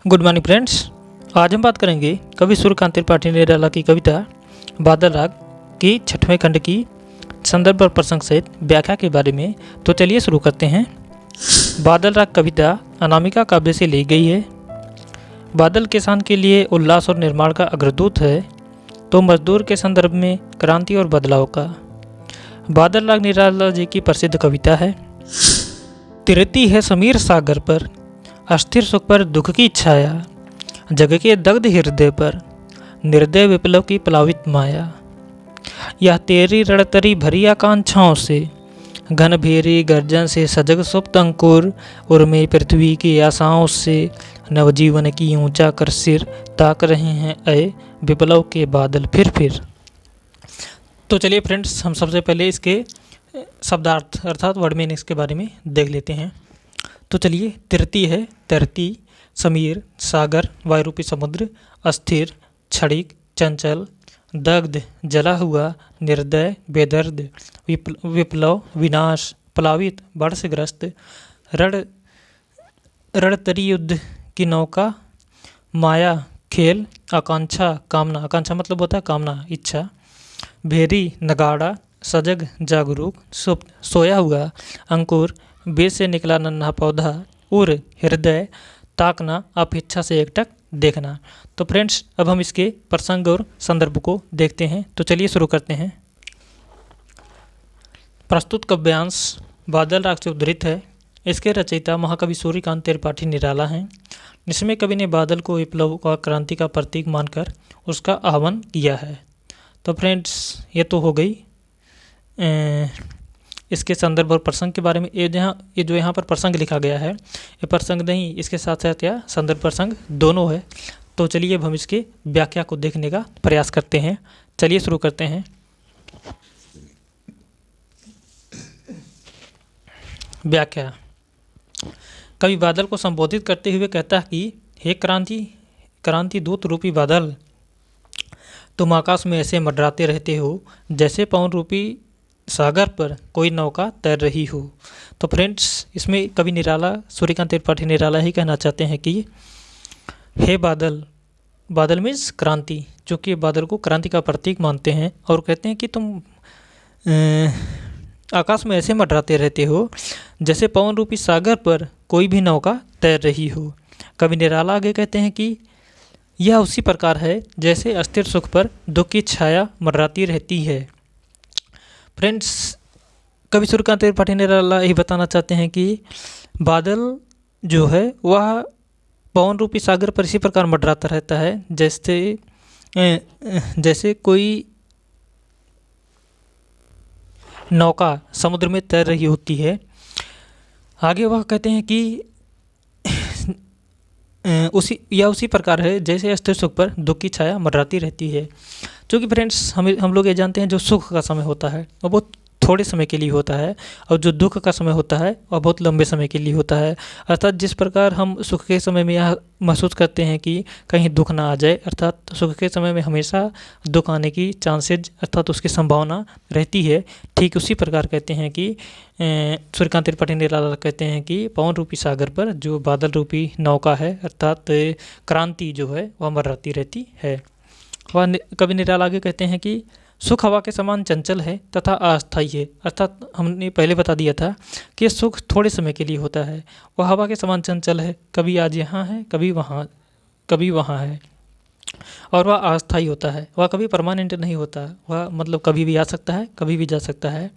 Good morning friends. आज हम बात करेंगे कवि सूर्यकांत त्रिपाठी निराला की कविता बादल राग की 6वें खंड की संदर्भ और प्रसंग सहित व्याख्या के बारे में। तो चलिए शुरू करते हैं। बादल राग कविता अनामिका काव्य से ली गई है। बादल किसान के लिए उल्लास और निर्माण का अग्रदूत है, तो मजदूर के संदर्भ में क्रांति और बदलाव का। बादल राग निराला जी की प्रसिद्ध कविता है। तिरती है समीर सागर पर, अस्थिर सुख पर दुख की छाया, जग के दग्ध हृदय पर निर्दय विप्लव की प्लावित माया। यह तेरी रणतरी भरी आकांक्षाओं से, घन भेरी गर्जन से सजग सुप्त अंकुर, उर्मे पृथ्वी की आशाओं से नवजीवन की ऊंचा कर सिर ताक रहे हैं अय विप्लव के बादल फिर। तो चलिए फ्रेंड्स, हम सबसे पहले इसके शब्दार्थ अर्थात वर्ड मीनिंग्स के बारे में देख लेते हैं। तो चलिए, तिरती है धरती, समीर सागर वायुरूपी समुद्र, अस्थिर क्षणिक चंचल, दग्ध जला हुआ, निर्दय बेदर्द, विप्लव विनाश, प्लावित बाढ़ से ग्रस्त, रणतरी युद्ध की नौका, माया खेल, आकांक्षा कामना, आकांक्षा मतलब होता है कामना इच्छा, भेरी नगाड़ा, सजग जागरूक, सुप्त सोया हुआ, अंकुर बीज से निकला नन्हा पौधा, उर हृदय ताकना अपेक्षा से एकटक देखना। तो फ्रेंड्स, अब हम इसके प्रसंग और संदर्भ को देखते हैं। तो चलिए शुरू करते हैं। प्रस्तुत काव्यांश बादल राग से उद्धृत है। इसके रचयिता महाकवि सूर्यकांत त्रिपाठी निराला हैं। इसमें कवि ने बादल को विप्लव और क्रांति का प्रतीक मानकर उसका आह्वान किया है। तो फ्रेंड्स, ये तो हो गई इसके संदर्भ और प्रसंग के बारे में। ये जो यहाँ पर प्रसंग लिखा गया है, ये प्रसंग नहीं, इसके साथ साथ यह संदर्भ प्रसंग दोनों है। तो चलिए अब हम इसके व्याख्या को देखने का प्रयास करते हैं। चलिए शुरू करते हैं। व्याख्या। कवि बादल को संबोधित करते हुए कहता है कि हे क्रांति दूत रूपी बादल, तुम आकाश में ऐसे मंडराते रहते हो जैसे पवन रूपी सागर पर कोई नौका तैर रही हो। तो फ्रेंड्स, इसमें कवि निराला सूर्यकांत त्रिपाठी निराला ही कहना चाहते हैं कि हे बादल, बादल मीन्स क्रांति, जो कि बादल को क्रांति का प्रतीक मानते हैं और कहते हैं कि तुम आकाश में ऐसे मंडराते रहते हो जैसे पवन रूपी सागर पर कोई भी नौका तैर रही हो। कवि निराला आगे कहते हैं कि यह उसी प्रकार है जैसे अस्थिर सुख पर दुख की छाया मंडराती रहती है। फ्रेंड्स, कवि सूर्यकांत त्रिपाठी निराला यही बताना चाहते हैं कि बादल जो है वह पवन रूपी सागर पर इसी प्रकार मंडराता रहता है जैसे कोई नौका समुद्र में तैर रही होती है। आगे वह कहते हैं कि उसी प्रकार है जैसे अस्थिर सुख पर दुख की छाया मंडराती रहती है। क्योंकि फ्रेंड्स, हम लोग ये जानते हैं जो सुख का समय होता है वो बहुत थोड़े समय के लिए होता है, और जो दुख का समय होता है वह बहुत लंबे समय के लिए होता है। अर्थात जिस प्रकार हम सुख के समय में यह महसूस करते हैं कि कहीं दुख ना आ जाए, अर्थात सुख के समय में हमेशा दुख आने की चांसेज अर्थात उसकी संभावना रहती है। ठीक उसी प्रकार कहते हैं कि सूर्यकांत त्रिपाठी निराला कहते हैं कि पवन रूपी सागर पर जो बादल रूपी नौका है अर्थात क्रांति जो है वह मंडराती रहती है। वह कवि निराला आगे कहते हैं कि सुख हवा के समान चंचल है तथा अस्थायी है। अर्थात हमने पहले बता दिया था कि सुख थोड़े समय के लिए होता है, वह हवा के समान चंचल है, कभी आज यहाँ है कभी वहाँ है, और वह अस्थायी होता है, वह कभी परमानेंट नहीं होता, वह मतलब कभी भी आ सकता है कभी भी जा सकता है।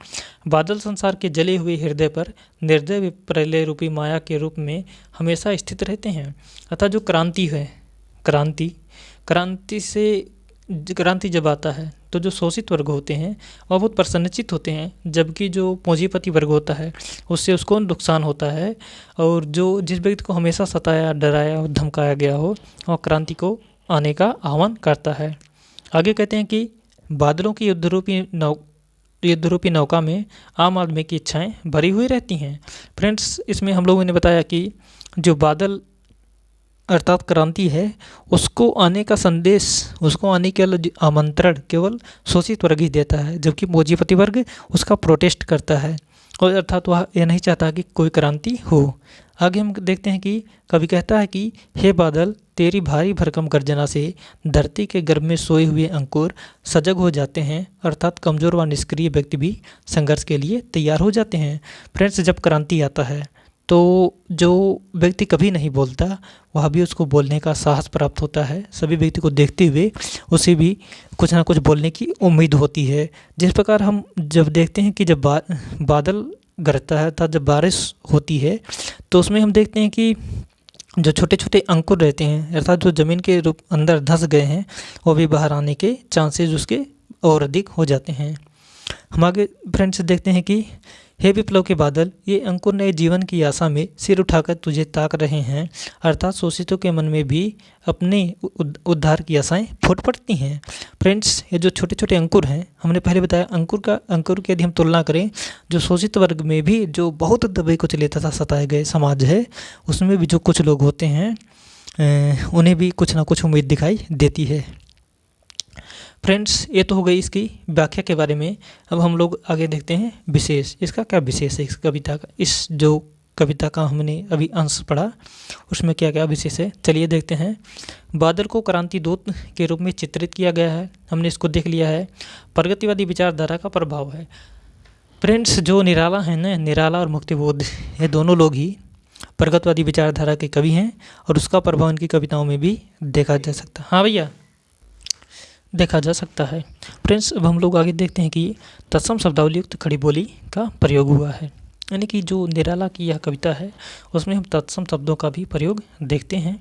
बादल संसार के जले हुए हृदय पर निर्दय प्रलय रूपी माया के रूप में हमेशा स्थित रहते हैं। अर्थात जो क्रांति है, क्रांति जब आता है तो जो शोषित वर्ग होते हैं वह बहुत प्रसन्नचित होते हैं, जबकि जो पूंजीपति वर्ग होता है उससे उसको नुकसान होता है। और जिस व्यक्ति को हमेशा सताया डराया और धमकाया गया हो वह क्रांति को आने का आह्वान करता है। आगे कहते हैं कि बादलों की युद्धरूपी नौका में आम आदमी की इच्छाएं भरी हुई रहती हैं। फ्रेंड्स, इसमें हम लोगों ने बताया कि जो बादल अर्थात क्रांति है उसको आने का संदेश, उसको आने के आमंत्रण केवल शोषित वर्ग ही देता है, जबकि पूंजीपति वर्ग उसका प्रोटेस्ट करता है और अर्थात वह यह नहीं चाहता कि कोई क्रांति हो। आगे हम देखते हैं कि कवि कहता है कि हे बादल, तेरी भारी भरकम गर्जना से धरती के गर्भ में सोए हुए अंकुर सजग हो जाते हैं, अर्थात कमज़ोर व निष्क्रिय व्यक्ति भी संघर्ष के लिए तैयार हो जाते हैं। फ्रेंड्स, जब क्रांति आता है तो जो व्यक्ति कभी नहीं बोलता वह भी उसको बोलने का साहस प्राप्त होता है। सभी व्यक्ति को देखते हुए उसे भी कुछ ना कुछ बोलने की उम्मीद होती है। जिस प्रकार हम जब देखते हैं कि जब बादल गरजता है अर्थात जब बारिश होती है तो उसमें हम देखते हैं कि जो छोटे छोटे अंकुर रहते हैं अर्थात जो ज़मीन के रूप अंदर धंस गए हैं वो भी बाहर आने के चांसेस उसके और अधिक हो जाते हैं। हम आगे फ्रेंड्स देखते हैं कि हे विप्लव के बादल, ये अंकुर नए जीवन की आशा में सिर उठाकर तुझे ताक रहे हैं, अर्थात शोषितों के मन में भी अपने उद्धार की आशाएं फूट पड़ती हैं। फ्रेंड्स, ये जो छोटे छोटे अंकुर हैं, हमने पहले बताया अंकुर की यदि हम तुलना करें, जो शोषित वर्ग में भी जो बहुत दबे कुचले तथा सताए गए समाज है उसमें भी जो कुछ लोग होते हैं उन्हें भी कुछ ना कुछ उम्मीद दिखाई देती है। फ्रेंड्स, ये तो हो गई इसकी व्याख्या के बारे में। अब हम लोग आगे देखते हैं विशेष। इसका क्या विशेष है इस कविता का, इस जो कविता का हमने अभी अंश पढ़ा उसमें क्या क्या विशेष है, चलिए देखते हैं। बादल को क्रांति दूत के रूप में चित्रित किया गया है, हमने इसको देख लिया है। प्रगतिवादी विचारधारा का प्रभाव है। फ्रेंड्स, जो निराला है ना, निराला और मुक्तिबोध, ये दोनों लोग ही प्रगतिवादी विचारधारा के कवि हैं और उसका प्रभाव इनकी कविताओं में भी देखा जा सकता है। हाँ भैया, देखा जा सकता है। फ्रेंड्स, अब हम लोग आगे देखते हैं कि तत्सम शब्दावली युक्त खड़ी बोली का प्रयोग हुआ है, यानी कि जो निराला की यह कविता है उसमें हम तत्सम शब्दों का भी प्रयोग देखते हैं।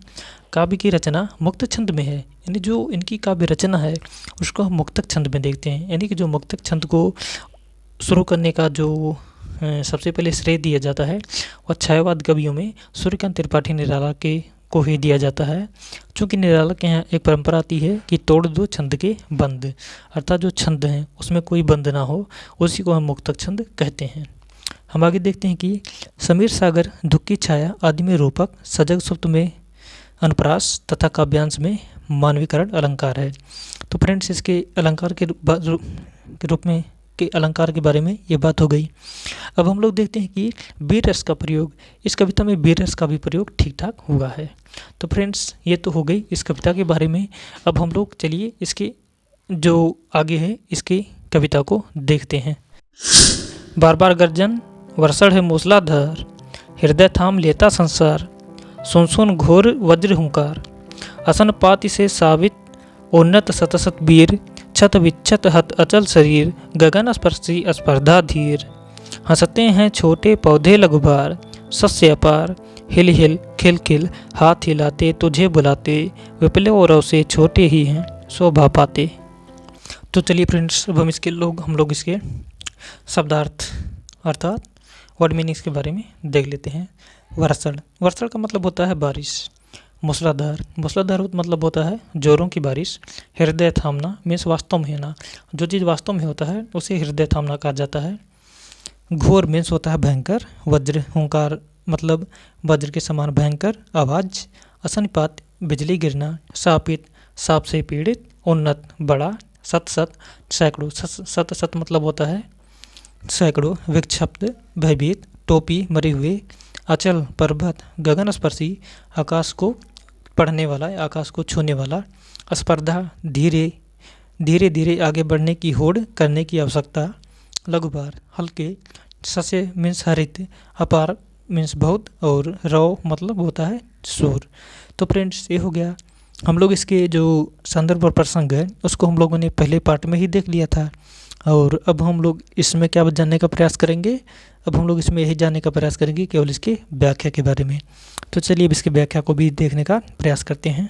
काव्य की रचना मुक्त छंद में है, यानी जो इनकी काव्य रचना है उसको हम मुक्तक छंद में देखते हैं, यानी कि जो मुक्तक छंद को शुरू करने का जो सबसे पहले श्रेय दिया जाता है वह छायावाद कवियों में सूर्यकांत त्रिपाठी निराला के को ही दिया जाता है। चूँकि निराला के यहाँ एक परंपरा आती है कि तोड़ दो छंद के बंद, अर्थात जो छंद हैं उसमें कोई बंद ना हो, उसी को हम मुक्तक छंद कहते हैं। हम आगे देखते हैं कि समीर सागर, दुख की छाया आदि में रूपक, सजग सुप्त में अनुप्रास तथा काव्यांश में मानवीकरण अलंकार है। तो फ्रेंड्स, इसके अलंकार के रूप में के अलंकार के बारे में ये बात हो गई। अब हम लोग देखते हैं कि वीर रस का प्रयोग, इस कविता में वीर रस का भी प्रयोग ठीक ठाक हुआ है। तो फ्रेंड्स, ये तो हो गई इस कविता के बारे में। अब हम लोग चलिए इसके जो आगे है इसकी कविता को देखते हैं। बार बार गर्जन वर्षण है मूसलाधार, हृदय थाम लेता संसार, सुन सुन घोर वज्र हुंकार, असन पाति से साबित उन्नत सतसत वीर, छत विच्छत हत अचल शरीर, गगन स्पर्शी स्पर्धा धीर, हंसते हैं छोटे पौधे लघुभार, सस्य अपार, हिल हिल खिल खिल हाथ हिलाते तुझे बुलाते, विपले और से छोटे ही हैं शोभा पाते। तो चलिए फ्रेंड्स, अब हम लोग इसके शब्दार्थ अर्थात वर्ड मीनिंग्स के बारे में देख लेते हैं। वर्षण का मतलब होता है बारिश। मूसलाधार मतलब होता है जोरों की बारिश। हृदय थामना मीन्स वास्तव में है ना, जो चीज़ वास्तव में होता है उसे हृदय थामना कहा जाता है। घोर मीन्स होता है भयंकर। वज्र हुंकार मतलब वज्र के समान भयंकर आवाज़। असनिपात बिजली गिरना। शापित साप से पीड़ित। उन्नत बड़ा। सत सैकड़ों। सत मतलब होता है सैकड़ों। विक्षिप्त भयभीत। टोपी मरे हुए। अचल पर्वत। गगन स्पर्शी आकाश को पढ़ने वाला, आकाश को छूने वाला। स्पर्धा धीरे धीरे आगे बढ़ने की होड़ करने की आवश्यकता। लघुभार हल्के। सस्य मीन्स हरित। अपार मीन्स बहुत। और रव मतलब होता है शोर। तो फ्रेंड्स, ये हो गया। हम लोग इसके जो संदर्भ और प्रसंग है उसको हम लोगों ने पहले पार्ट में ही देख लिया था, और अब हम लोग इसमें क्या जानने का प्रयास करेंगे, अब हम लोग इसमें यही जानने का प्रयास करेंगे केवल इसके व्याख्या के बारे में। तो चलिए अब इसकी व्याख्या को भी देखने का प्रयास करते हैं।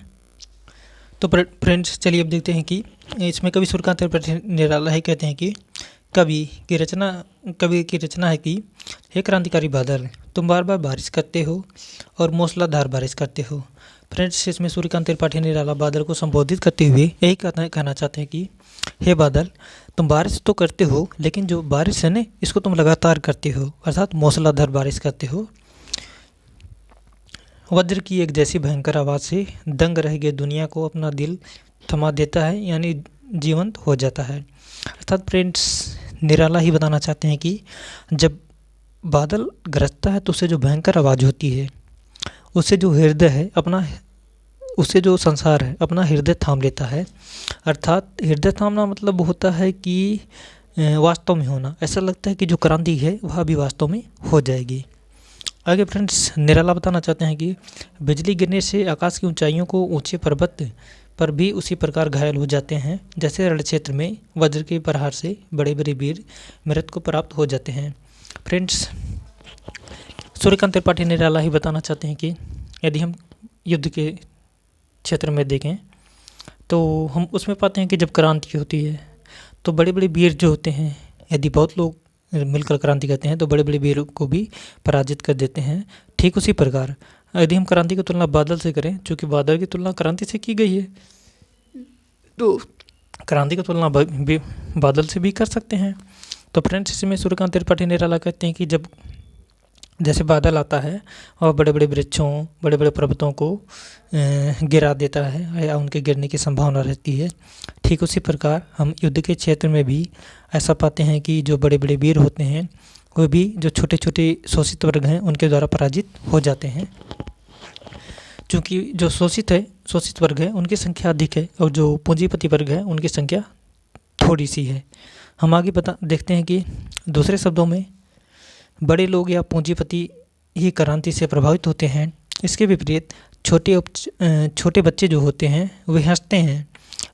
तो फ्रेंड्स, चलिए अब देखते हैं कि इसमें कवि सूर्यकांत त्रिपाठी निराला ही कहते हैं कि कवि की रचना है कि हे क्रांतिकारी बादल, तुम बार बार बारिश करते हो और मूसलाधार बारिश करते हो। फ्रेंड्स, इसमें सूर्यकांत त्रिपाठी निराला बादल को संबोधित करते हुए यही कहना चाहते हैं कि हे बादल, तुम बारिश तो करते हो, लेकिन जो बारिश है ना इसको तुम लगातार करते हो, अर्थात मूसलाधार बारिश करते हो। वज्र की एक जैसी भयंकर आवाज़ से दंग रह गई दुनिया को अपना दिल थमा देता है, यानी जीवंत हो जाता है। अर्थात फ्रेंड्स, निराला ही बताना चाहते हैं कि जब बादल गरजता है तो उससे जो भयंकर आवाज़ होती है, उससे जो हृदय है अपना, उससे जो संसार है अपना हृदय थाम लेता है। अर्थात हृदय थामना मतलब होता है कि वास्तव में होना। ऐसा लगता है कि जो क्रांति है वह भी वास्तव में हो जाएगी। आगे फ्रेंड्स निराला बताना चाहते हैं कि बिजली गिरने से आकाश की ऊंचाइयों को ऊंचे पर्वत पर भी उसी प्रकार घायल हो जाते हैं जैसे रण क्षेत्र में वज्र के प्रहार से बड़े बड़े वीर मृत्यु को प्राप्त हो जाते हैं। फ्रेंड्स सूर्यकांत त्रिपाठी निराला ही बताना चाहते हैं कि यदि हम युद्ध के क्षेत्र में देखें तो हम उसमें पाते हैं कि जब क्रांति होती है तो बड़े बड़े वीर जो होते हैं, यदि बहुत लोग मिलकर क्रांति करते हैं तो बड़े बड़े वीरों को भी पराजित कर देते हैं। ठीक उसी प्रकार यदि हम क्रांति की तुलना बादल से करें, चूँकि बादल की तुलना क्रांति से की गई है, तो क्रांति की तुलना बादल से भी कर सकते हैं। तो फ्रेंड्स इसमें सूर्यकांत त्रिपाठी निराला कहते हैं कि जब जैसे बादल आता है और बड़े बड़े वृक्षों, बड़े बड़े पर्वतों को गिरा देता है या उनके गिरने की संभावना रहती है, ठीक उसी प्रकार हम युद्ध के क्षेत्र में भी ऐसा पाते हैं कि जो बड़े बड़े वीर होते हैं वो भी जो छोटे छोटे शोषित वर्ग हैं उनके द्वारा पराजित हो जाते हैं। क्योंकि जो शोषित वर्ग है उनकी संख्या अधिक है और जो पूंजीपति वर्ग है उनकी संख्या थोड़ी सी है। हम आगे देखते हैं कि दूसरे शब्दों में बड़े लोग या पूंजीपति ही क्रांति से प्रभावित होते हैं। इसके विपरीत छोटे बच्चे जो होते हैं वे हंसते हैं,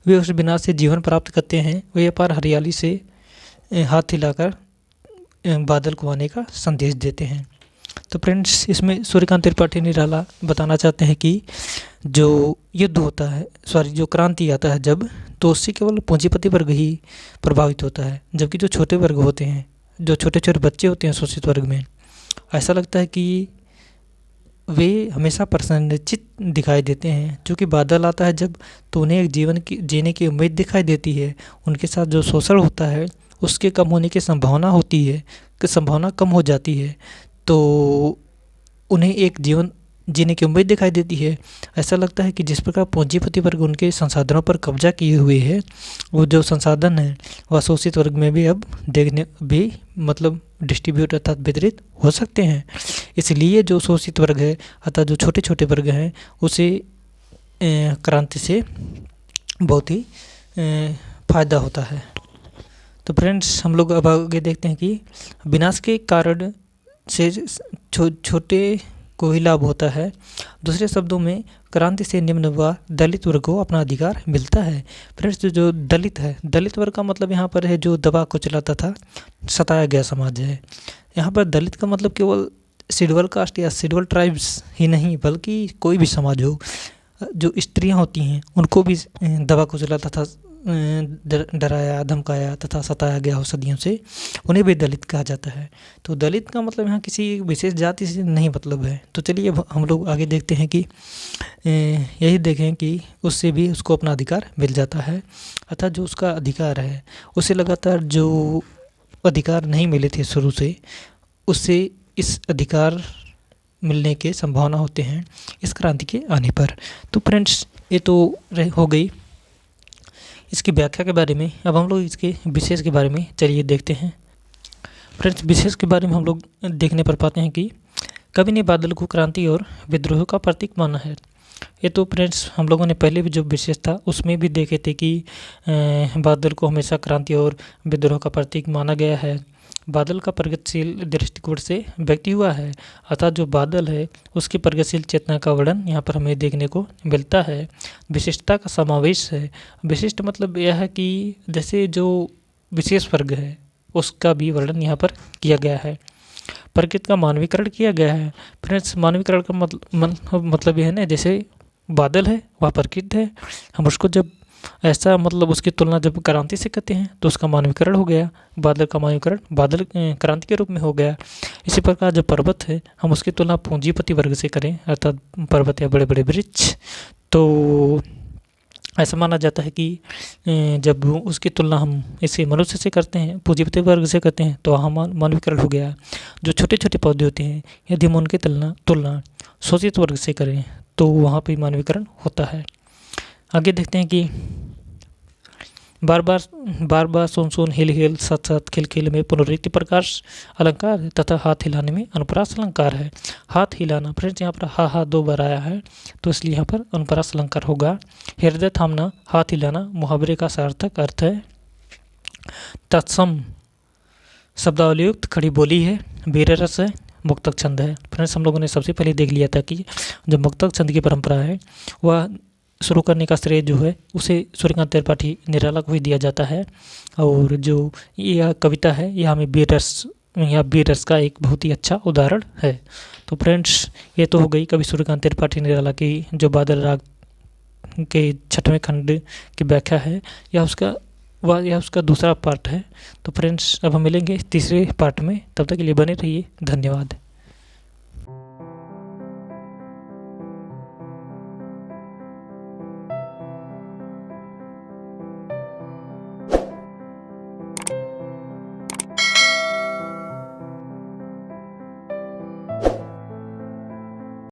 वे उस विनाश से जीवन प्राप्त करते हैं, वे अपार हरियाली से हाथ हिलाकर बादल को आने का संदेश देते हैं। तो फ्रेंड्स इसमें सूर्यकांत त्रिपाठी निराला बताना चाहते हैं कि जो युद्ध होता है, जो क्रांति आता है जब, तो उससे केवल पूंजीपति वर्ग ही प्रभावित होता है, जबकि जो छोटे वर्ग होते हैं, जो छोटे छोटे बच्चे होते हैं शोषित वर्ग में, ऐसा लगता है कि वे हमेशा प्रसन्नचित्त दिखाई देते हैं। क्योंकि बादल आता है जब, तो उन्हें एक जीवन की जीने की उम्मीद दिखाई देती है। उनके साथ जो शोषण होता है उसके कम होने की संभावना होती है, कि संभावना कम हो जाती है, तो उन्हें एक जीवन जीने की उम्मीद दिखाई देती है। ऐसा लगता है कि जिस प्रकार पूंजीपति वर्ग उनके संसाधनों पर कब्जा किए हुए है, वो जो संसाधन है वह शोषित वर्ग में भी अब देखने भी मतलब डिस्ट्रीब्यूट अर्थात वितरित हो सकते हैं। इसलिए जो शोषित वर्ग है अर्थात जो छोटे छोटे वर्ग हैं उसे क्रांति से बहुत ही फायदा होता है। तो फ्रेंड्स हम लोग अब आगे देखते हैं कि विनाश के कारण से छोटे को ही लाभ होता है। दूसरे शब्दों में क्रांति से निम्न व दलित वर्ग को अपना अधिकार मिलता है। फ्रेंड्स जो दलित है, दलित वर्ग का मतलब यहाँ पर है जो दबा कुचलाता था, सताया गया समाज है। यहाँ पर दलित का मतलब केवल शेड्यूल कास्ट या शेड्यूल ट्राइब्स ही नहीं, बल्कि कोई भी समाज हो, जो स्त्रियाँ होती हैं उनको भी दबा कुचलाता था, डराया धमकाया तथा सताया गया हो सदियों से, उन्हें भी दलित कहा जाता है। तो दलित का मतलब यहाँ किसी विशेष जाति से नहीं मतलब है। तो चलिए हम लोग आगे देखते हैं कि यही देखें कि उससे भी उसको अपना अधिकार मिल जाता है, अर्थात जो उसका अधिकार है उसे लगातार जो अधिकार नहीं मिले थे शुरू से, उससे इस अधिकार मिलने के संभावना होते हैं इस क्रांति के आने पर। तो फ्रेंड्स ये तो हो गई इसकी व्याख्या के बारे में। अब हम लोग इसके विशेष के बारे में चलिए देखते हैं। फ्रेंड्स विशेष के बारे में हम लोग देखने पर पाते हैं कि कवि ने बादल को क्रांति और विद्रोह का प्रतीक माना है। ये तो फ्रेंड्स हम लोगों ने पहले भी जो विशेष था उसमें भी देखे थे कि बादल को हमेशा क्रांति और विद्रोह का प्रतीक माना गया है। बादल का प्रगतिशील दृष्टिकोण से व्यक्ति हुआ है, अर्थात जो बादल है उसकी प्रगतिशील चेतना का वर्णन यहाँ पर हमें देखने को मिलता है। विशिष्टता का समावेश है। विशिष्ट मतलब यह है कि जैसे जो विशेष वर्ग है उसका भी वर्णन यहाँ पर किया गया है। प्रकृति का मानवीकरण किया गया है। फ्रेंड्स मानवीकरण का मतलब यह है ना, जैसे बादल है वह प्रकृति है, हम उसको जब ऐसा मतलब उसकी तुलना जब क्रांति से करते हैं तो उसका मानवीकरण हो गया, बादल का मानवीकरण बादल क्रांति के रूप में हो गया। इसी प्रकार जो पर्वत है हम उसकी तुलना पूंजीपति वर्ग से करें अर्थात पर्वत या बड़े बड़े वृक्ष, तो ऐसा माना जाता है कि जब उसकी तुलना हम इसे मनुष्य से करते हैं, पूंजीपति वर्ग से करते हैं, तो हम मानवीकरण हो गया। जो छोटे छोटे पौधे होते हैं यदि हम उनकी तुलना शोषित वर्ग से करें तो वहाँ पर मानवीकरण होता है। आगे देखते हैं कि बार बार सुन सुन हिल हिल सत सत खिल खिल में पुनरुक्ति प्रकाश अलंकार है तथा हाथ हिलाने में अनुप्रास अलंकार है। हाथ हिलाना फ्रेंड्स यहाँ पर हा 2 बार आया है तो इसलिए यहाँ पर अनुप्रास अलंकार होगा। हृदय थामना, हाथ हिलाना मुहावरे का सार्थक अर्थ है। तत्सम शब्दावलीयुक्त खड़ी बोली है। वीर रस है, मुक्तक छंद है। फ्रेंड्स हम लोगों ने सबसे पहले देख लिया था कि जो मुक्तक छंद की परंपरा है वह शुरू करने का श्रेय जो है उसे सूर्यकांत त्रिपाठी निराला को ही दिया जाता है। और जो यह कविता है यह हमें वीर रस का एक बहुत ही अच्छा उदाहरण है। तो फ्रेंड्स ये तो हो गई कवि सूर्यकांत त्रिपाठी निराला की जो बादल राग के 6वें खंड की व्याख्या है, यह उसका दूसरा पार्ट है। तो फ्रेंड्स अब हम मिलेंगे तीसरे पार्ट में, तब तक के लिए बने रहिए। धन्यवाद।